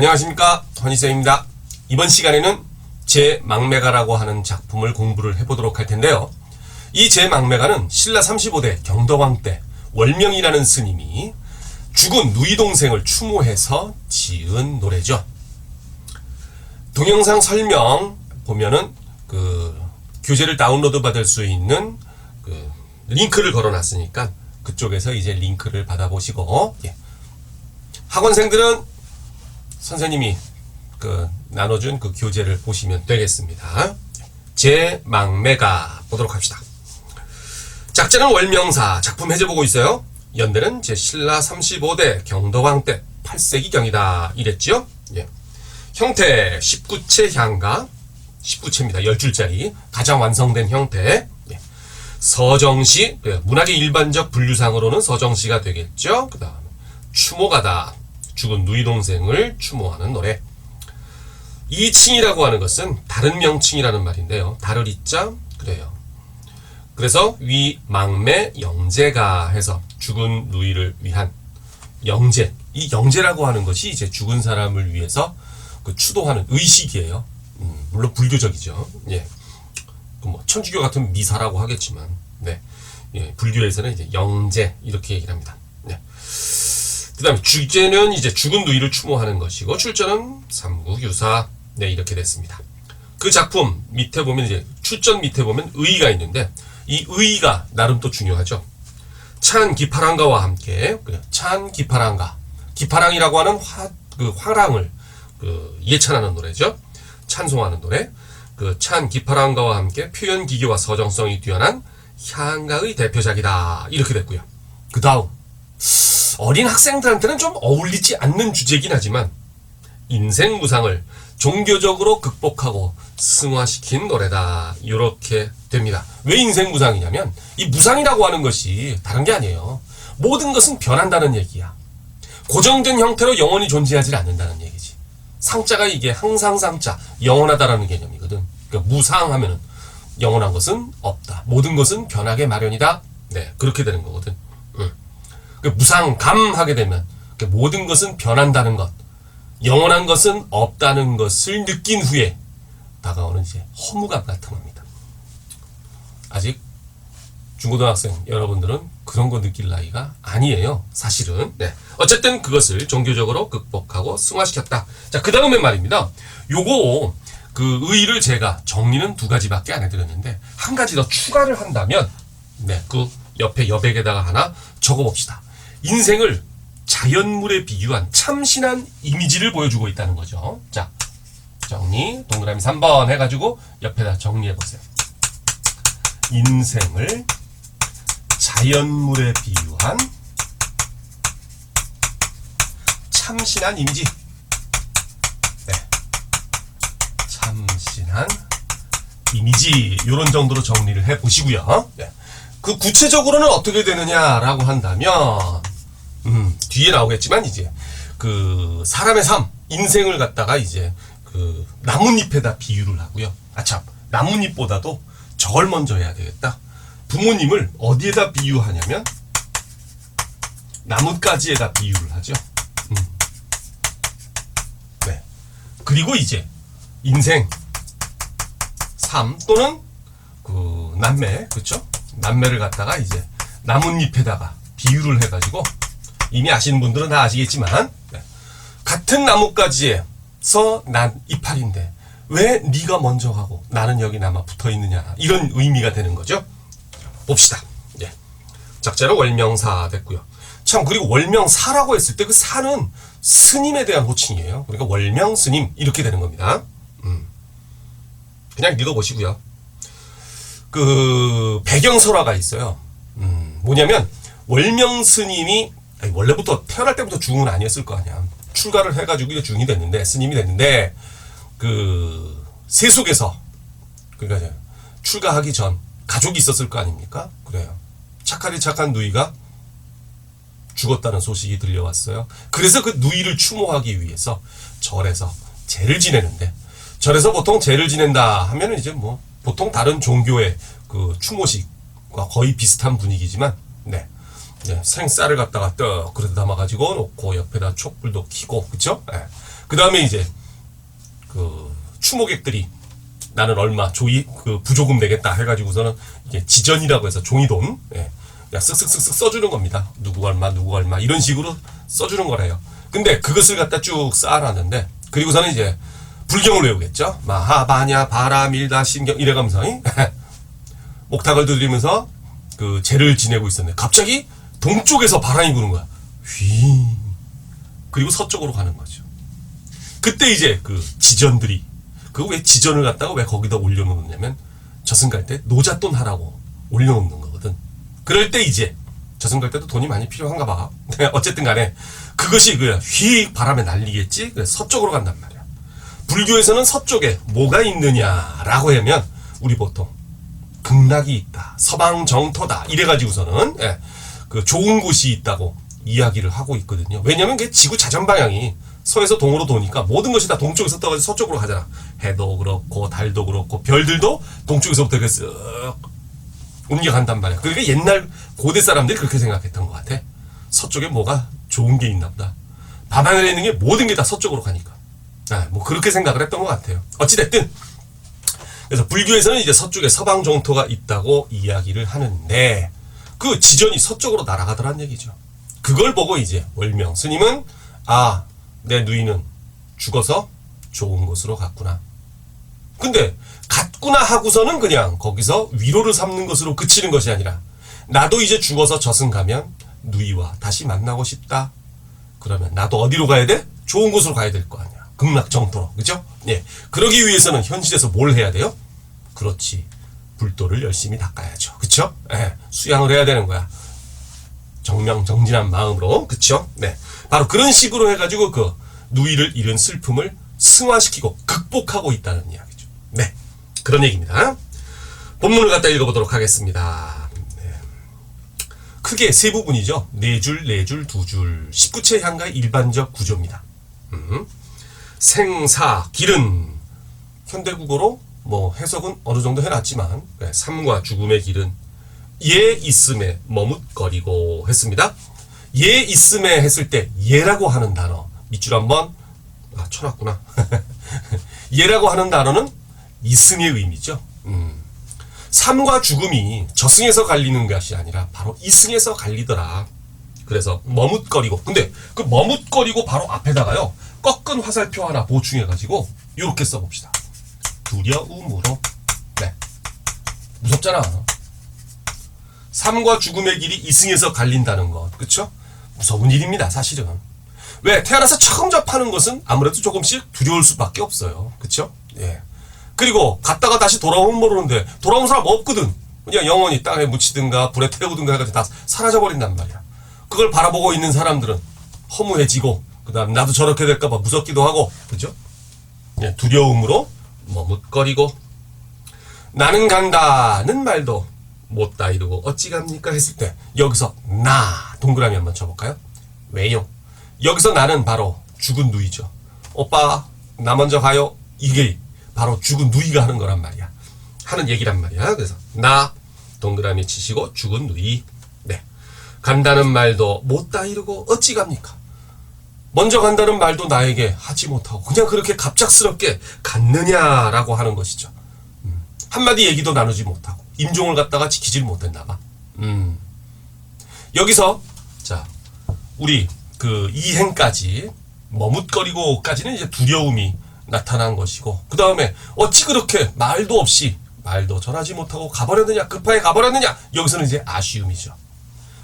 안녕하십니까, 허니쌤입니다. 이번 시간에는 제 망매가라고 하는 작품을 공부를 해보도록 할 텐데요. 이 제 망매가는 신라 35대 경덕왕 때 월명이라는 스님이 죽은 누이 동생을 추모해서 지은 노래죠. 동영상 설명 보면은 교재를 다운로드 받을 수 있는 링크를 걸어놨으니까 그쪽에서 이제 링크를 받아보시고, 학원생들은 선생님이 나눠준 교재를 보시면 되겠습니다. 제 망매가 보도록 합시다. 작자는 월명사, 작품 해제보고 있어요. 연대는 신라 35대 경덕왕 때 8세기경이다 이랬죠. 형태 19채 향가, 19채입니다. 10줄짜리 가장 완성된 형태. 서정시, 문학의 일반적 분류상으로는 서정시가 되겠죠. 그 다음에 추모가다, 죽은 누이 동생을 추모하는 노래. 이칭이라고 하는 것은 다른 명칭이라는 말인데요. 다를 이자 그래요. 그래서 위 망매 영제가 해서 죽은 누이를 위한 영제. 이 영제라고 하는 것이 이제 죽은 사람을 위해서 추도하는 의식이에요. 물론 불교적이죠. 천주교 같은 미사라고 하겠지만, 불교에서는 이제 영제 이렇게 얘기를 합니다. 그 다음에 주제는 이제 죽은 누이를 추모하는 것이고, 출전은 삼국유사. 이렇게 됐습니다. 그 작품 밑에 보면 이제 출전 밑에 보면 의가 있는데, 이 의가 나름 또 중요하죠. 찬 기파랑가와 함께, 찬 기파랑가. 기파랑이라고 하는 화랑을 예찬하는 노래죠. 찬송하는 노래. 찬 기파랑가와 함께 표현 기교와 서정성이 뛰어난 향가의 대표작이다. 이렇게 됐고요. 그 다음 어린 학생들한테는 좀 어울리지 않는 주제긴 하지만 인생 무상을 종교적으로 극복하고 승화시킨 노래다. 이렇게 됩니다. 왜 인생 무상이냐면 이 무상이라고 하는 것이 다른 게 아니에요. 모든 것은 변한다는 얘기야. 고정된 형태로 영원히 존재하지 않는다는 얘기지. 상자가 이게 항상 상자, 영원하다라는 개념이거든. 그러니까 무상하면은 영원한 것은 없다. 모든 것은 변하게 마련이다. 그렇게 되는 거거든. 무상감하게 되면 모든 것은 변한다는 것, 영원한 것은 없다는 것을 느낀 후에 다가오는 이제 허무감 같은 겁니다. 아직 중고등학생 여러분들은 그런 거 느낄 나이가 아니에요. 사실은. 어쨌든 그것을 종교적으로 극복하고 승화시켰다. 자, 그 다음에 말입니다. 요거 의의를 제가 정리는 2가지밖에 안 해드렸는데 한 가지 더 추가를 한다면 그 옆에 여백에다가 하나 적어봅시다. 인생을 자연물에 비유한 참신한 이미지를 보여주고 있다는 거죠. 자, 정리 동그라미 3번 해가지고 옆에다 정리해보세요. 인생을 자연물에 비유한 참신한 이미지. 참신한 이미지. 요런 정도로 정리를 해보시고요. 그 구체적으로는 어떻게 되느냐라고 한다면 뒤에 나오겠지만 이제 사람의 삶, 인생을 갖다가 이제 나뭇잎에다 비유를 하고요. 참, 나뭇잎보다도 저걸 먼저 해야 되겠다. 부모님을 어디에다 비유하냐면 나뭇가지에다 비유를 하죠. 그리고 이제 인생, 삶 또는 남매, 그렇죠? 남매를 갖다가 이제 나뭇잎에다가 비유를 해가지고, 이미 아시는 분들은 다 아시겠지만, 같은 나뭇가지에서 난 이파리인데 왜 네가 먼저 가고 나는 여기 남아 붙어있느냐, 이런 의미가 되는 거죠. 봅시다. 작자는 월명사 됐고요. 참, 그리고 월명사라고 했을 때 그 사는 스님에 대한 호칭이에요. 그러니까 월명스님 이렇게 되는 겁니다. 그냥 읽어보시고요. 배경설화가 있어요. 뭐냐면 월명스님이 원래부터 태어날 때부터 중은 아니었을 거 아니야. 출가를 해가지고 중이 됐는데, 스님이 됐는데 세속에서, 그러니까 출가하기 전 가족이 있었을 거 아닙니까? 그래요. 착한 누이가 죽었다는 소식이 들려왔어요. 그래서 그 누이를 추모하기 위해서 절에서 제를 지내는데, 절에서 보통 제를 지낸다 하면은 이제 보통 다른 종교의 추모식과 거의 비슷한 분위기지만, 생쌀을 갖다가 떡 그릇에 담아가지고 놓고 옆에다 촛불도 켜고, 그쵸? 그 다음에 이제 그 추모객들이 나는 얼마 그 부조금 내겠다 해가지고서는 이게 지전이라고 해서 종이돈, 예, 그냥 쓱쓱쓱쓱 써주는 겁니다. 누구가 얼마 누구가 얼마 이런 식으로 써주는 거래요. 근데 그것을 갖다 쭉 쌓아놨는데, 그리고서는 이제 불경을 외우겠죠. 마하바냐 바라밀다 신경 이래가면서 목탁을 두드리면서 그 제를 지내고 있었는데 갑자기 동쪽에서 바람이 부는 거야. 휘. 그리고 서쪽으로 가는 거죠. 그때 이제 그 지전들이, 그 왜 지전을 갖다가 왜 거기다 올려놓느냐면 저승 갈 때 노잣돈 하라고 올려놓는 거거든. 그럴 때 이제 저승 갈 때도 돈이 많이 필요한가 봐. 어쨌든 간에 그것이 그냥 휙 바람에 날리겠지. 그래서 서쪽으로 간단 말이야. 불교에서는 서쪽에 뭐가 있느냐라고 하면 우리 보통 극락이 있다, 서방 정토다 이래가지고서는 예, 그 좋은 곳이 있다고 이야기를 하고 있거든요. 왜냐면 그 지구 자전 방향이 서에서 동으로 도니까 모든 것이 다 동쪽에서 떠가지고 서쪽으로 가잖아. 해도 그렇고 달도 그렇고 별들도 동쪽에서부터 이렇게 쓱 옮겨간단 말이야. 그러니까 옛날 고대 사람들이 그렇게 생각했던 것 같아. 서쪽에 뭐가 좋은 게 있나 보다. 밤하늘에 있는 게 모든 게 다 서쪽으로 가니까. 뭐 그렇게 생각을 했던 것 같아요. 어찌됐든 그래서 불교에서는 이제 서쪽에 서방 정토가 있다고 이야기를 하는데 그 지전이 서쪽으로 날아가더란 얘기죠. 그걸 보고 이제 월명 스님은 내 누이는 죽어서 좋은 곳으로 갔구나. 근데 갔구나 하고서는 그냥 거기서 위로를 삼는 것으로 그치는 것이 아니라 나도 이제 죽어서 저승 가면 누이와 다시 만나고 싶다. 그러면 나도 어디로 가야 돼? 좋은 곳으로 가야 될 거 아니야. 극락정토로. 그죠? 예. 그러기 위해서는 현실에서 뭘 해야 돼요? 그렇지. 불도를 열심히 닦아야죠. 그쵸? 예. 수양을 해야 되는 거야. 정명정진한 마음으로. 그쵸? 네. 바로 그런 식으로 해가지고 그 누이를 잃은 슬픔을 승화시키고 극복하고 있다는 이야기죠. 네. 그런 얘기입니다. 본문을 갖다 읽어보도록 하겠습니다. 네. 크게 세 부분이죠. 네 줄, 네 줄, 두 줄. 19채 향가의 일반적 구조입니다. 생사, 길은 현대국어로 뭐 해석은 어느 정도 해놨지만 삶과 죽음의 길은 예 있음에 머뭇거리고 했습니다. 예 있음에 했을 때 예라고 하는 단어 밑줄 한번 쳐놨구나. 예라고 하는 단어는 이승의 의미죠. 삶과 죽음이 저승에서 갈리는 것이 아니라 바로 이승에서 갈리더라. 그래서 머뭇거리고, 근데 그 머뭇거리고 바로 앞에다가요 꺾은 화살표 하나 보충해가지고 요렇게 써봅시다. 두려움으로. 네. 무섭잖아. 삶과 죽음의 길이 이승에서 갈린다는 것. 그쵸? 무서운 일입니다, 사실은. 왜? 태어나서 처음 접하는 것은 아무래도 조금씩 두려울 수밖에 없어요. 그쵸? 예. 그리고 갔다가 다시 돌아오면 모르는데 돌아온 사람 없거든. 그냥 영원히 땅에 묻히든가 불에 태우든가 해가지고 다 사라져버린단 말이야. 그걸 바라보고 있는 사람들은 허무해지고, 그 다음 나도 저렇게 될까봐 무섭기도 하고, 그죠? 예, 두려움으로 머뭇거리고, 나는 간다는 말도 못다 이루고 어찌 갑니까 했을 때 여기서 나 동그라미 한번 쳐볼까요? 왜요? 여기서 나는 바로 죽은 누이죠. 오빠 나 먼저 가요. 이게 바로 죽은 누이가 하는 거란 말이야. 하는 얘기란 말이야. 그래서 나 동그라미 치시고 죽은 누이. 네. 간다는 말도 못다 이루고 어찌 갑니까? 먼저 간다는 말도 나에게 하지 못하고 그냥 그렇게 갑작스럽게 갔느냐라고 하는 것이죠. 한마디 얘기도 나누지 못하고 임종을 갖다가 지키질 못했나 봐. 여기서 자 우리 그 이행까지 머뭇거리고까지는 이제 두려움이 나타난 것이고, 그 다음에 어찌 그렇게 말도 없이 말도 전하지 못하고 가버렸느냐, 급하게 가버렸느냐, 여기서는 이제 아쉬움이죠.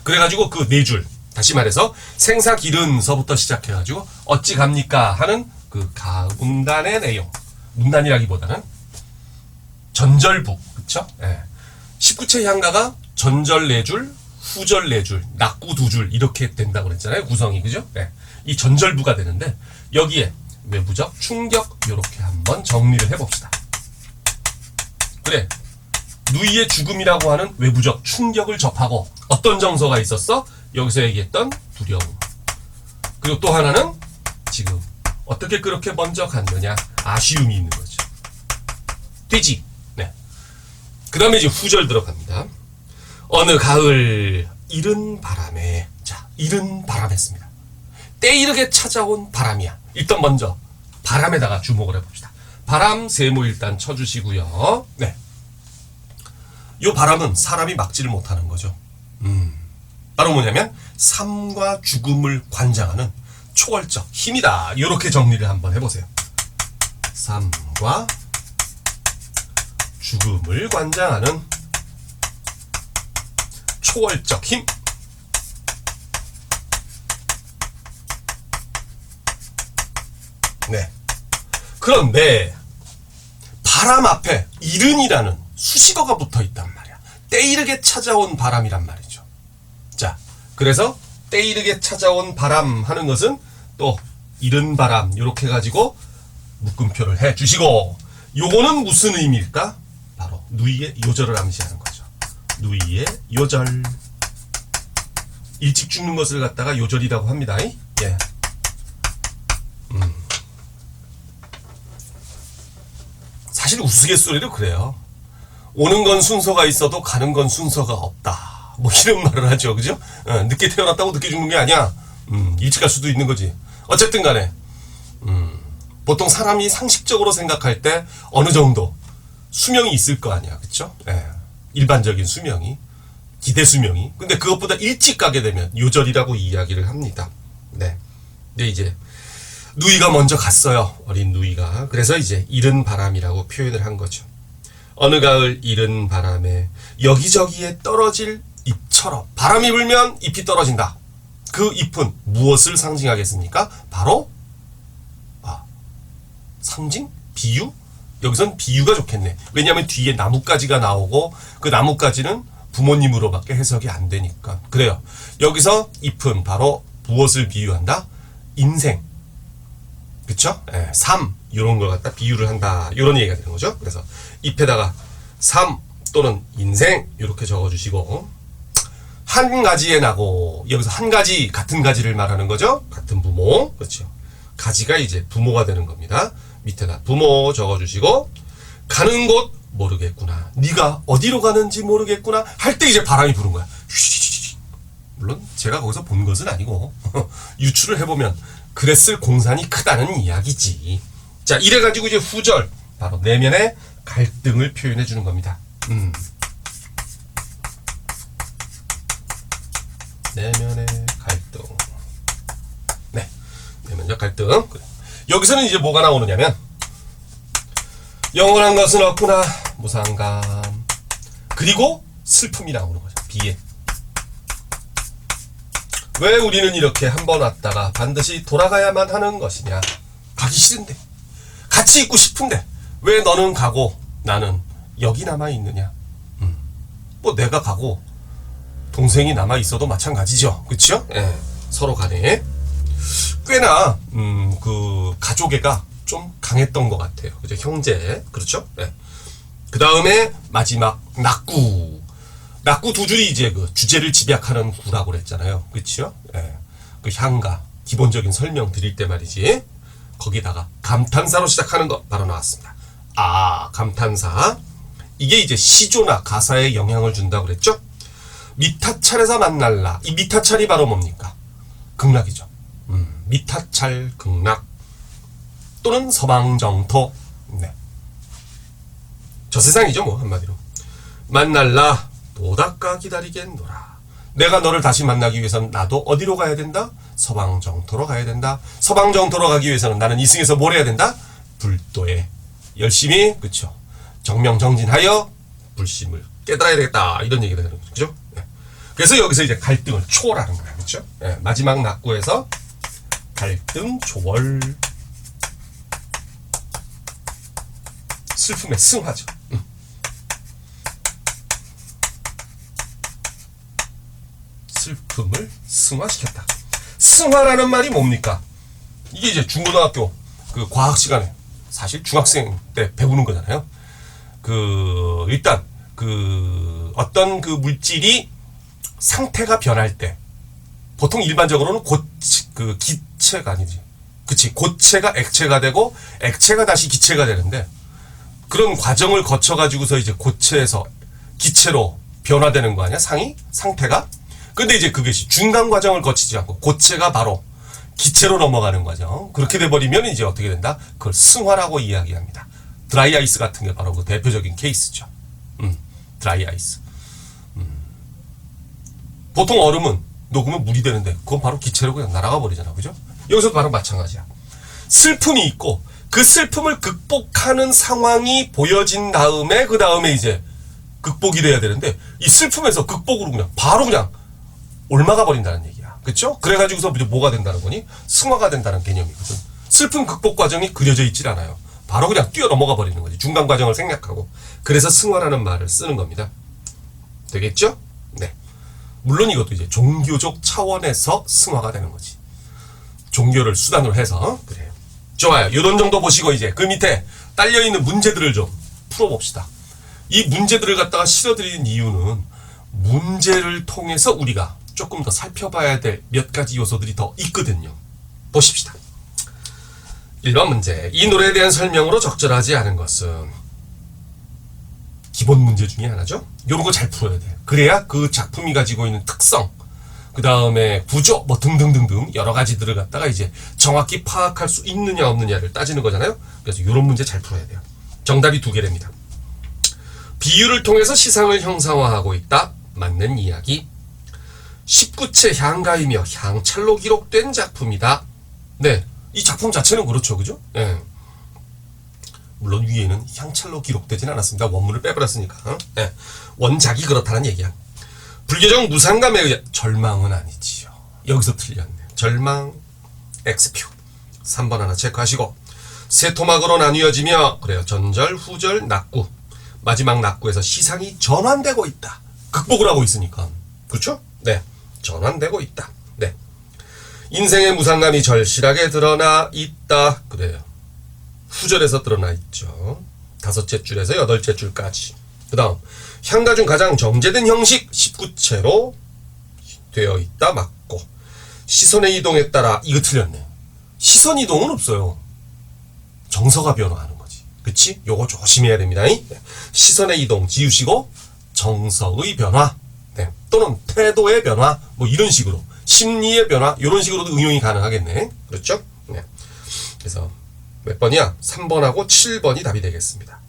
그래가지고 그 네 줄, 다시 말해서 생사기른서부터 시작해가지고 어찌 갑니까 하는 그 가문단의 내용, 문단이라기보다는 전절부, 그쵸? 예. 19채 향가가 전절 네 줄, 후절 네 줄, 낙구 두 줄 이렇게 된다고 그랬잖아요. 구성이, 그죠? 예. 이 전절부가 되는데 여기에 외부적 충격 요렇게 한번 정리를 해봅시다. 그래, 누이의 죽음이라고 하는 외부적 충격을 접하고 어떤 정서가 있었어? 여기서 얘기했던 두려움. 그리고 또 하나는 지금 어떻게 그렇게 먼저 갔느냐, 아쉬움이 있는 거죠. 되지. 네. 그 다음에 이제 후절 들어갑니다. 어느 가을 이른 바람에, 자, 이른 바람 했습니다. 때이르게 찾아온 바람이야. 일단 먼저 바람에다가 주목을 해봅시다. 바람 세모 일단 쳐주시고요. 네. 요 바람은 사람이 막지를 못하는 거죠. 바로 뭐냐면 삶과 죽음을 관장하는 초월적 힘이다. 이렇게 정리를 한번 해보세요. 삶과 죽음을 관장하는 초월적 힘. 네. 그런데 바람 앞에 이른이라는 수식어가 붙어 있단 말이야. 때이르게 찾아온 바람이란 말이죠. 자, 그래서 때이르게 찾아온 바람 하는 것은 또 이른 바람 이렇게 해가지고 묶음표를 해주시고, 요거는 무슨 의미일까? 바로 누이의 요절을 암시하는 거죠. 누이의 요절. 일찍 죽는 것을 갖다가 요절이라고 합니다. 예. 사실 우스갯소리로 그래요. 오는 건 순서가 있어도 가는 건 순서가 없다. 뭐 이런 말을 하죠. 그죠? 늦게 태어났다고 늦게 죽는 게 아니야. 일찍 갈 수도 있는 거지. 어쨌든 간에 보통 사람이 상식적으로 생각할 때 어느 정도 수명이 있을 거 아니야. 그쵸? 예. 일반적인 수명이. 기대 수명이. 근데 그것보다 일찍 가게 되면 요절이라고 이야기를 합니다. 네. 근데 이제 누이가 먼저 갔어요. 어린 누이가. 그래서 이제 이른 바람이라고 표현을 한 거죠. 어느 가을 이른 바람에 여기저기에 떨어질 잎처럼. 바람이 불면 잎이 떨어진다. 그 잎은 무엇을 상징하겠습니까? 바로 상징? 비유? 여기선 비유가 좋겠네. 왜냐하면 뒤에 나뭇가지가 나오고 그 나뭇가지는 부모님으로밖에 해석이 안 되니까. 그래요. 여기서 잎은 바로 무엇을 비유한다? 인생. 그쵸? 예, 삶. 이런 걸 갖다 비유를 한다. 이런 얘기가 되는 거죠. 그래서 잎에다가 삶 또는 인생 이렇게 적어주시고, 한 가지에 나고, 여기서 한 가지, 같은 가지를 말하는 거죠. 같은 부모. 그렇죠. 가지가 이제 부모가 되는 겁니다. 밑에다 부모 적어주시고, 가는 곳 모르겠구나. 네가 어디로 가는지 모르겠구나. 할 때 이제 바람이 부는 거야. 물론 제가 거기서 본 것은 아니고 유추를 해보면 그랬을 공산이 크다는 이야기지. 자, 이래가지고 이제 후절, 바로 내면의 갈등을 표현해 주는 겁니다. 내면의 갈등. 네, 내면적 갈등. 여기서는 이제 뭐가 나오느냐면, 영원한 것은 없구나, 무상감. 그리고 슬픔이 나오는 거죠. 비애. 왜 우리는 이렇게 한 번 왔다가 반드시 돌아가야만 하는 것이냐. 가기 싫은데, 같이 있고 싶은데 왜 너는 가고 나는 여기 남아있느냐. 뭐 내가 가고 동생이 남아있어도 마찬가지죠. 그쵸? 예, 서로 간에 꽤나 그 가족애가 좀 강했던 것 같아요. 그죠? 형제. 그렇죠? 예. 그 다음에 마지막 낙구. 낙구 두 줄이 이제 그 주제를 집약하는 구라고 그랬잖아요. 그렇죠? 예. 그 향가 기본적인 설명 드릴 때 말이지. 거기다가 감탄사로 시작하는 거 바로 나왔습니다. 아, 감탄사. 이게 이제 시조나 가사에 영향을 준다고 그랬죠? 미타찰에서 만날라. 이 미타찰이 바로 뭡니까? 극락이죠. 미타찰 극락 또는 서방정토. 네. 저 세상이죠, 뭐 한마디로. 만날라 도닦아 기다리겠노라. 내가 너를 다시 만나기 위해서는 나도 어디로 가야 된다? 서방정토로 가야 된다. 서방정토로 가기 위해서는 나는 이승에서 뭘 해야 된다? 불도에 열심히, 그쵸, 정명정진하여 불심을 깨달아야 되겠다. 이런 얘기가 되는 거죠. 그죠? 네. 그래서 여기서 이제 갈등을 초월하는 거야. 그쵸? 네. 마지막 낙구에서 갈등 초월. 슬픔의 승화죠. 슬픔을 승화시켰다. 승화라는 말이 뭡니까? 이게 이제 중고등학교 그 과학 시간에 사실 중학생 때 배우는 거잖아요. 그 일단 그 어떤 그 물질이 상태가 변할 때 보통 일반적으로는 그 기체가 아니지. 그치, 고체가 액체가 되고 액체가 다시 기체가 되는데, 그런 과정을 거쳐 가지고서 이제 고체에서 기체로 변화되는 거 아니야? 상태가? 근데 이제 그것이 중간 과정을 거치지 않고 고체가 바로 기체로 넘어가는 거죠. 그렇게 돼버리면 이제 어떻게 된다? 그걸 승화라고 이야기합니다. 드라이 아이스 같은 게 바로 그 대표적인 케이스죠. 드라이 아이스. 보통 얼음은 녹으면 물이 되는데 그건 바로 기체로 그냥 날아가 버리잖아. 그죠? 여기서도 바로 마찬가지야. 슬픔이 있고 그 슬픔을 극복하는 상황이 보여진 다음에 그 다음에 이제 극복이 돼야 되는데 이 슬픔에서 극복으로 그냥 바로 그냥 옮아가 버린다는 얘기야. 그쵸? 그래가지고서 뭐가 된다는 거니? 승화가 된다는 개념이거든. 슬픔 극복 과정이 그려져 있질 않아요. 바로 그냥 뛰어넘어가 버리는 거지. 중간 과정을 생략하고. 그래서 승화라는 말을 쓰는 겁니다. 되겠죠? 네. 물론 이것도 이제 종교적 차원에서 승화가 되는 거지. 종교를 수단으로 해서. 그래요. 좋아요. 요런 정도 보시고 이제 그 밑에 딸려있는 문제들을 좀 풀어봅시다. 이 문제들을 갖다가 실어드리는 이유는 문제를 통해서 우리가 조금 더 살펴봐야 될 몇 가지 요소들이 더 있거든요. 보십시다. 1번 문제. 이 노래에 대한 설명으로 적절하지 않은 것은 기본 문제 중에 하나죠. 이런 거 잘 풀어야 돼요. 그래야 그 작품이 가지고 있는 특성, 그 다음에 구조, 뭐 등등등등 여러 가지들을 갖다가 이제 정확히 파악할 수 있느냐 없느냐를 따지는 거잖아요. 그래서 이런 문제 잘 풀어야 돼요. 정답이 2개랍니다. 비유를 통해서 시상을 형상화하고 있다. 맞는 이야기. 19채 향가이며 향찰로 기록된 작품이다. 네, 이 작품 자체는 그렇죠. 그죠? 예. 물론 위에는 향찰로 기록되진 않았습니다. 원문을 빼버렸으니까. 예. 원작이 그렇다는 얘기야. 불교적 무상감에 의해 절망은 아니지요. 여기서 틀렸네. 절망 X표. 3번 하나 체크하시고 세 토막으로 나뉘어지며 그래요. 전절, 후절, 낙구. 마지막 낙구에서 시상이 전환되고 있다. 극복을 하고 있으니까. 그렇죠? 네. 전환되고 있다. 네. 인생의 무상감이 절실하게 드러나 있다. 그래요. 후절에서 드러나 있죠. 5째 줄에서 8째 줄까지. 그 다음 향가 중 가장 정제된 형식 19채로 되어 있다. 맞고 시선의 이동에 따라 이거 틀렸네. 시선 이동은 없어요. 정서가 변화하는 거지. 그치? 요거 조심해야 됩니다. 네. 시선의 이동 지우시고 정서의 변화, 네. 또는 태도의 변화, 뭐 이런 식으로 심리의 변화 이런 식으로도 응용이 가능하겠네. 그렇죠? 네. 그래서 몇 번이야? 3번하고 7번이 답이 되겠습니다.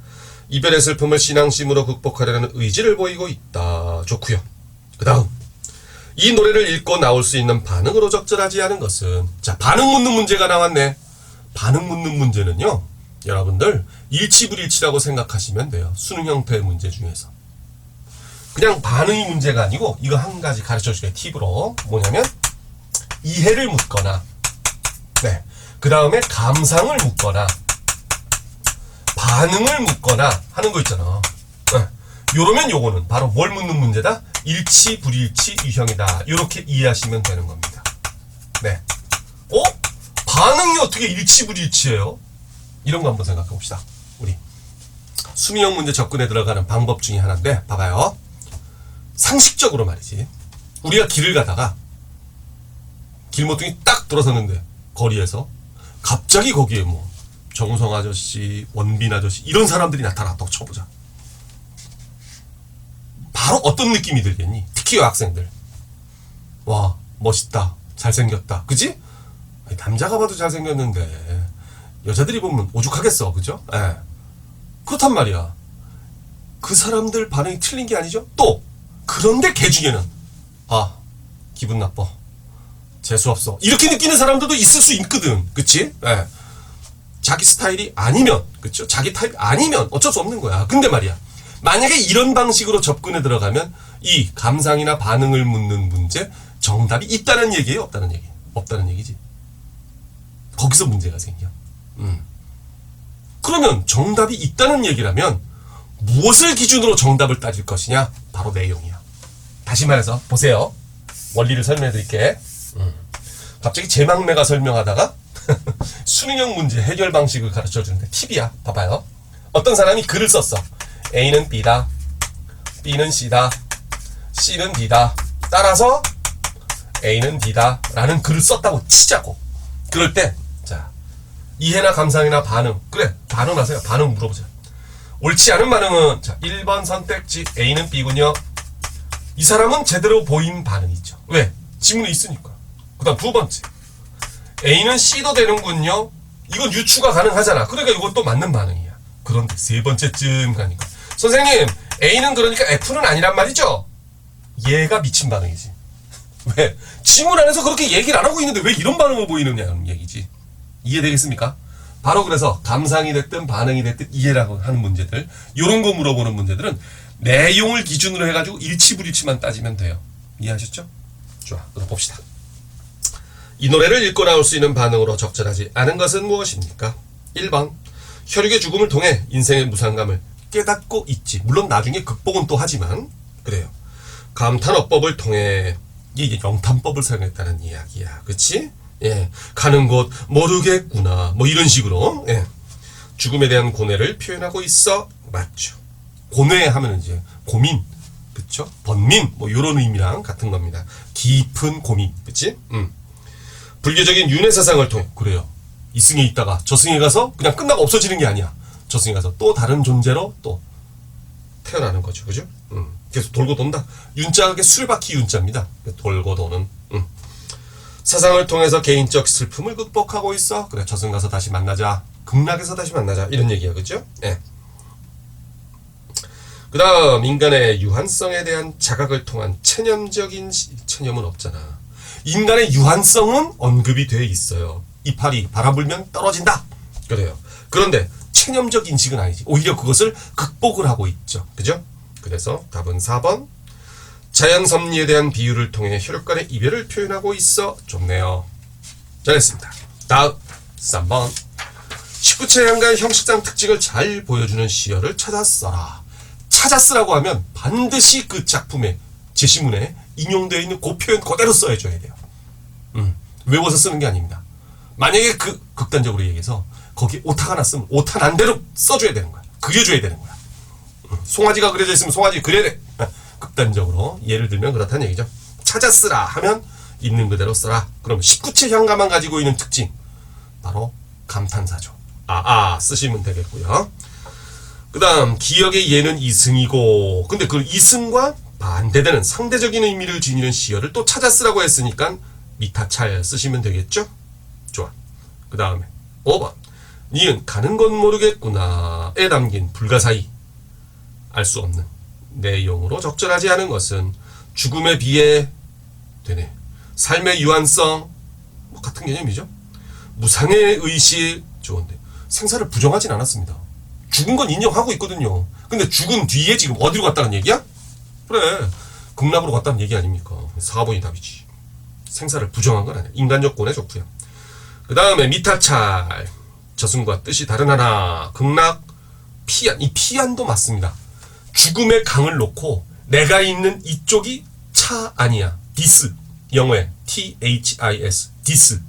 이별의 슬픔을 신앙심으로 극복하려는 의지를 보이고 있다. 좋고요. 그 다음 이 노래를 읽고 나올 수 있는 반응으로 적절하지 않은 것은 자 반응 묻는 문제가 나왔네. 반응 묻는 문제는요. 여러분들 일치불일치라고 생각하시면 돼요. 수능 형태의 문제 중에서. 그냥 반응이 문제가 아니고 이거 한 가지 가르쳐줄게요. 팁으로. 뭐냐면 이해를 묻거나 네. 그 다음에 감상을 묻거나 반응을 묻거나 하는 거 있잖아. 네. 요러면 요거는 바로 뭘 묻는 문제다? 일치, 불일치, 유형이다. 요렇게 이해하시면 되는 겁니다. 네. 반응이 어떻게 일치, 불일치예요? 이런 거 한번 생각해 봅시다. 우리 수미형 문제 접근에 들어가는 방법 중에 하나인데 봐봐요. 상식적으로 말이지. 우리가 길을 가다가 길모퉁이 딱 돌아섰는데 거리에서 갑자기 거기에 뭐 정우성 아저씨, 원빈 아저씨 이런 사람들이 나타났다고 쳐보자. 바로 어떤 느낌이 들겠니? 특히 여학생들. 와 멋있다. 잘생겼다. 그지? 남자가 봐도 잘생겼는데 여자들이 보면 오죽하겠어. 그죠? 예. 그렇단 말이야. 그 사람들 반응이 틀린 게 아니죠? 또 그런데 걔 중에는 아 기분 나빠. 재수없어. 이렇게 느끼는 사람들도 있을 수 있거든. 그치? 예. 자기 스타일이 아니면 그쵸? 자기 타입 아니면 어쩔 수 없는 거야. 근데 말이야. 만약에 이런 방식으로 접근에 들어가면 이 감상이나 반응을 묻는 문제 정답이 있다는 얘기예요? 없다는 얘기? 없다는 얘기지. 거기서 문제가 생겨. 그러면 정답이 있다는 얘기라면 무엇을 기준으로 정답을 따질 것이냐? 바로 내용이야. 다시 말해서 보세요. 원리를 설명해 드릴게. 갑자기 제망매가 설명하다가 수능형 문제 해결 방식을 가르쳐 주는데 팁이야. 봐봐요. 어떤 사람이 글을 썼어. A는 B다. B는 C다. C는 D다. 따라서 A는 D다. 라는 글을 썼다고 치자고. 그럴 때 자 이해나 감상이나 반응. 그래 반응하세요. 반응 물어보자. 옳지 않은 반응은 자 1번 선택지 A는 B군요. 이 사람은 제대로 보인 반응이죠. 왜? 지문에 있으니까. 그 다음 두 번째 A는 C도 되는군요. 이건 유추가 가능하잖아. 그러니까 이것도 맞는 반응이야. 그런데 세 번째쯤 가니까 선생님 A는 그러니까 F는 아니란 말이죠? 얘가 미친 반응이지. 왜? 지문 안에서 그렇게 얘기를 안 하고 있는데 왜 이런 반응을 보이느냐는 얘기지. 이해되겠습니까? 바로 그래서 감상이 됐든 반응이 됐든 이해라고 하는 문제들, 이런 거 물어보는 문제들은 내용을 기준으로 해가지고 일치불일치만 따지면 돼요. 이해하셨죠? 좋아, 그럼 봅시다. 이 노래를 읽고 나올 수 있는 반응으로 적절하지 않은 것은 무엇입니까? 1번 혈육의 죽음을 통해 인생의 무상감을 깨닫고 있지. 물론 나중에 극복은 또 하지만 그래요. 감탄어법을 통해 이게 영탄법을 사용했다는 이야기야. 그치? 예. 가는 곳 모르겠구나. 뭐 이런 식으로. 예. 죽음에 대한 고뇌를 표현하고 있어. 맞죠. 고뇌 하면 이제 고민. 그쵸? 번민. 뭐 요런 의미랑 같은 겁니다. 깊은 고민. 그치? 불교적인 윤회 사상을 통해. 그래요. 이 승에 있다가 저 승에 가서 그냥 끝나고 없어지는 게 아니야. 저 승에 가서 또 다른 존재로 또 태어나는 거죠. 그죠? 계속 돌고 돈다. 윤자하게 술바퀴 윤자입니다. 돌고 도는. 사상을 통해서 개인적 슬픔을 극복하고 있어. 그래, 저승 가서 다시 만나자. 극락에서 다시 만나자. 이런 얘기야. 그죠? 예. 그 다음, 인간의 유한성에 대한 자각을 통한 체념적인, 체념은 없잖아. 인간의 유한성은 언급이 돼 있어요. 이파리 바람 불면 떨어진다. 그래요. 그런데 체념적 인식은 아니지. 오히려 그것을 극복을 하고 있죠. 그죠? 그래서 답은 4번. 자연 섭리에 대한 비유를 통해 혈육 간의 이별을 표현하고 있어. 좋네요. 잘했습니다. 다음 3번. 19체 향가의 형식상 특징을 잘 보여주는 시어를 찾아 써라. 찾아 쓰라고 하면 반드시 그 작품의 제시문에 인용되어 있는 그 표현 그대로 써줘야 돼요. 외워서 쓰는 게 아닙니다. 만약에 그 극단적으로 얘기해서 거기 오타가 났으면 오타 난 대로 써줘야 되는 거야. 그려줘야 되는 거야. 송아지가 그려져 있으면 송아지 그려야 돼. 극단적으로 예를 들면 그렇다는 얘기죠. 찾아 쓰라 하면 있는 그대로 써라. 그럼 19체 향가만 가지고 있는 특징 바로 감탄사죠. 쓰시면 되겠고요. 그 다음 기억의 예는 이승이고, 근데 그 이승과 반대되는 상대적인 의미를 지니는 시어를 또 찾아 쓰라고 했으니까 미타찰 쓰시면 되겠죠. 좋아. 그 다음에 5번. 니은 가는 건 모르겠구나에 담긴 불가사의, 알 수 없는 내용으로 적절하지 않은 것은 죽음에 비해 되네. 삶의 유한성, 뭐 같은 개념이죠. 무상의 의식, 좋은데 생사를 부정하진 않았습니다. 죽은 건 인정하고 있거든요. 근데 죽은 뒤에 지금 어디로 갔다는 얘기야? 그래, 극락으로 갔다는 얘기 아닙니까? 4번이 답이지. 생사를 부정한 건 아니야. 인간적 고뇌 좋고요. 그 다음에 미타찰, 저승과 뜻이 다른 하나, 극락, 피안. 이 피안도 맞습니다. 죽음의 강을 놓고 내가 있는 이쪽이 차 아니야. 디스. 영어에 THIS. 디스.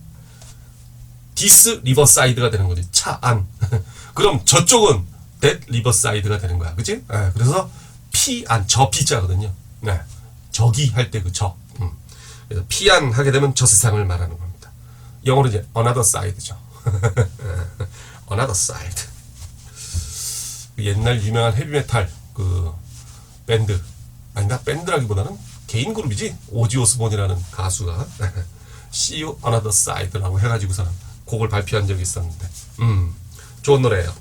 디스 리버사이드가 되는 거지. 차 안. 그럼 저쪽은 that 리버사이드가 되는 거야. 그치? 네, 그래서 피안. 저 피자거든요. 네. 저기 할 때 그 저. 그래서 피안 하게 되면 저 세상을 말하는 겁니다. 영어로 이제 another side죠. another side. 옛날 유명한 헤비메탈 그 밴드, 아니다, 밴드라기보다는 개인 그룹이지. 오지 오스본이라는 가수가 See You Another Side라고 해가지고서는 곡을 발표한 적이 있었는데 좋은 노래예요.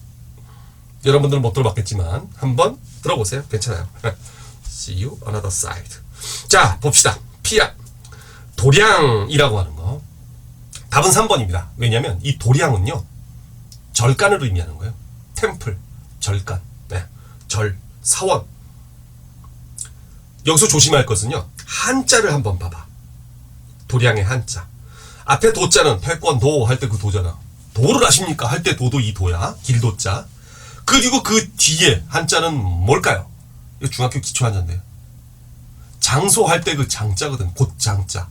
여러분들은 못 들어봤겠지만 한번 들어보세요. 괜찮아요. See You Another Side. 자, 봅시다. 피안. 도량이라고 하는 거. 답은 3번입니다. 왜냐하면 이 도량은요, 절간을 의미하는 거예요. 템플, 절간, 네. 절, 사원. 여기서 조심할 것은요, 한자를 한번 봐봐. 도량의 한자. 앞에 도자는 태권도 할 때 그 도잖아. 도를 아십니까? 할 때 도도 이 도야. 길도자. 그리고 그 뒤에 한자는 뭘까요? 이거 중학교 기초 한자인데요. 장소 할 때 그 장자거든. 곧장자.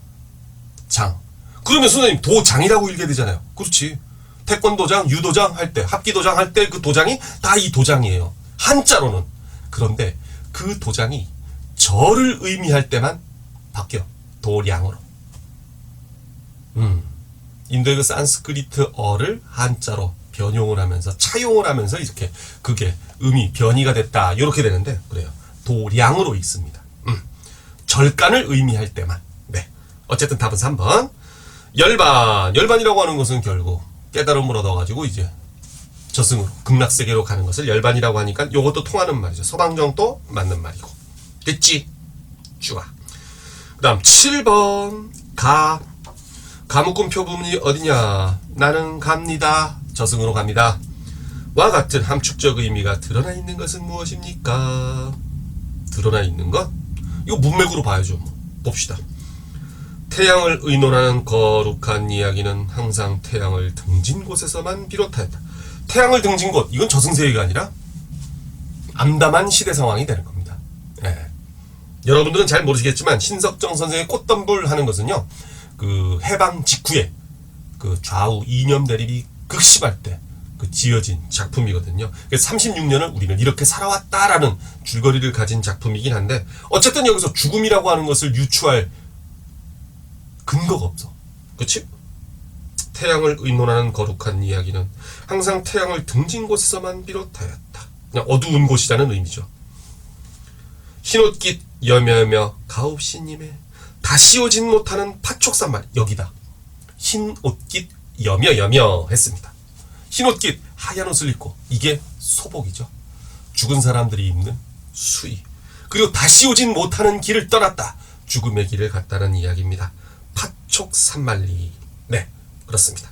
장. 그러면 선생님 도장이라고 읽게 되잖아요. 그렇지. 태권도장, 유도장 할 때, 합기도장 할 때 그 도장이 다 이 도장이에요. 한자로는. 그런데 그 도장이 절을 의미할 때만 바뀌어. 도량으로. 인도의 그 산스크리트어를 한자로 변용을 하면서 차용을 하면서 이렇게 그게 의미 변이가 됐다. 이렇게 되는데 그래요. 도량으로 있습니다. 절간을 의미할 때만. 네. 어쨌든 답은 3번. 열반이라고 하는 것은 결국 깨달음을 얻어가지고 이제 저승으로 극락세계로 가는 것을 열반이라고 하니까 이것도 통하는 말이죠. 서방정도 맞는 말이고. 됐지? 좋아. 그 다음 7번 가묶음 표분이 어디냐? 나는 갑니다. 저승으로 갑니다. 와 같은 함축적 의미가 드러나 있는 것은 무엇입니까? 드러나 있는 것? 이거 문맥으로 봐야죠. 뭐. 봅시다. 태양을 의논하는 거룩한 이야기는 항상 태양을 등진 곳에서만 비롯하였다. 태양을 등진 곳, 이건 저승세계가 아니라 암담한 시대 상황이 되는 겁니다. 예. 여러분들은 잘 모르시겠지만 신석정 선생의 꽃덤불 하는 것은요, 그 해방 직후에 그 좌우 이념 대립이 극심할 때 그 지어진 작품이거든요. 그래서 36년을 우리는 이렇게 살아왔다라는 줄거리를 가진 작품이긴 한데, 어쨌든 여기서 죽음이라고 하는 것을 유추할 근거가 없어. 그치? 태양을 의논하는 거룩한 이야기는 항상 태양을 등진 곳에서만 비롯하였다. 그냥 어두운 곳이라는 의미죠. 흰옷깃 여며여며 가옵시님의 다시 오진 못하는 파촉산말. 여기다. 흰옷깃 여며여며 했습니다. 흰옷깃, 하얀 옷을 입고, 이게 소복이죠. 죽은 사람들이 입는 수의. 그리고 다시 오진 못하는 길을 떠났다. 죽음의 길을 갔다는 이야기입니다. 파촉산말리. 네, 그렇습니다.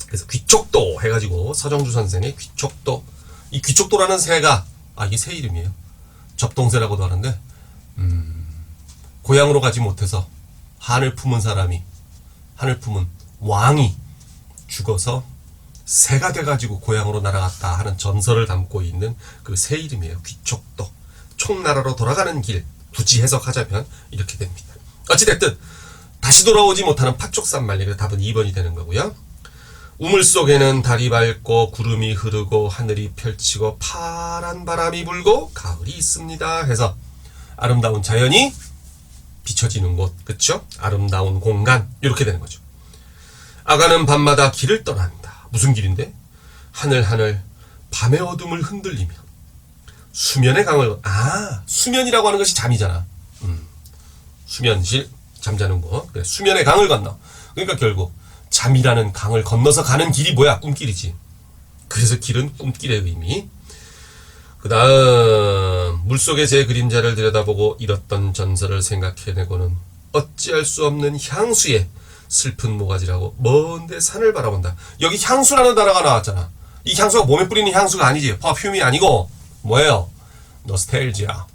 그래서 귀촉도 해가지고 서정주 선생의 귀촉도. 이 귀촉도라는 새가, 이게 새 이름이에요. 접동새라고도 하는데, 고향으로 가지 못해서 한을 품은 사람이, 한을 품은 왕이 죽어서 새가 돼가지고 고향으로 날아갔다 하는 전설을 담고 있는 그 새 이름이에요. 귀촉도. 총나라로 돌아가는 길, 굳이 해석하자면 이렇게 됩니다. 어찌됐든 다시 돌아오지 못하는 파촉산말리가 답은 2번이 되는 거고요. 우물 속에는 달이 밝고 구름이 흐르고 하늘이 펼치고 파란 바람이 불고 가을이 있습니다 해서 아름다운 자연이 비춰지는 곳, 그쵸? 아름다운 공간, 이렇게 되는 거죠. 아가는 밤마다 길을 떠난다. 무슨 길인데? 하늘 밤의 어둠을 흔들리며 수면의 강을, 수면이라고 하는 것이 잠이잖아. 수면실, 잠자는 곳. 그래, 수면의 강을 건너. 그러니까 결국 잠이라는 강을 건너서 가는 길이 뭐야? 꿈길이지. 그래서 길은 꿈길의 의미. 그 다음 물속의 제 그림자를 들여다보고 잃었던 전설을 생각해내고는 어찌할 수 없는 향수의 슬픈 모가지라고 먼데 산을 바라본다. 여기 향수라는 단어가 나왔잖아. 이 향수가 몸에 뿌리는 향수가 아니지. 퍼퓸이 아니고 뭐예요? 노스텔지아.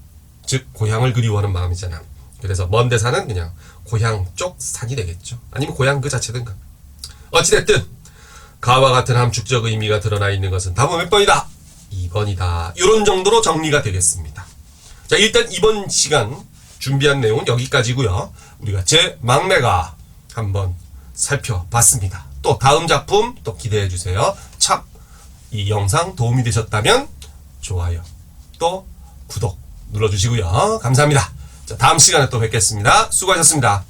즉 고향을 그리워하는 마음이잖아. 그래서 먼데 산은 그냥 고향 쪽 산이 되겠죠. 아니면 고향 그 자체든가. 어찌됐든 가와 같은 함축적 의미가 드러나 있는 것은 답은 몇 번이다? 2번이다. 이런 정도로 정리가 되겠습니다. 자, 일단 이번 시간 준비한 내용은 여기까지고요. 우리가 제 막내가 한번 살펴봤습니다. 또 다음 작품 또 기대해 주세요. 참 이 영상 도움이 되셨다면 좋아요, 또 구독 눌러주시고요. 감사합니다. 자, 다음 시간에 또 뵙겠습니다. 수고하셨습니다.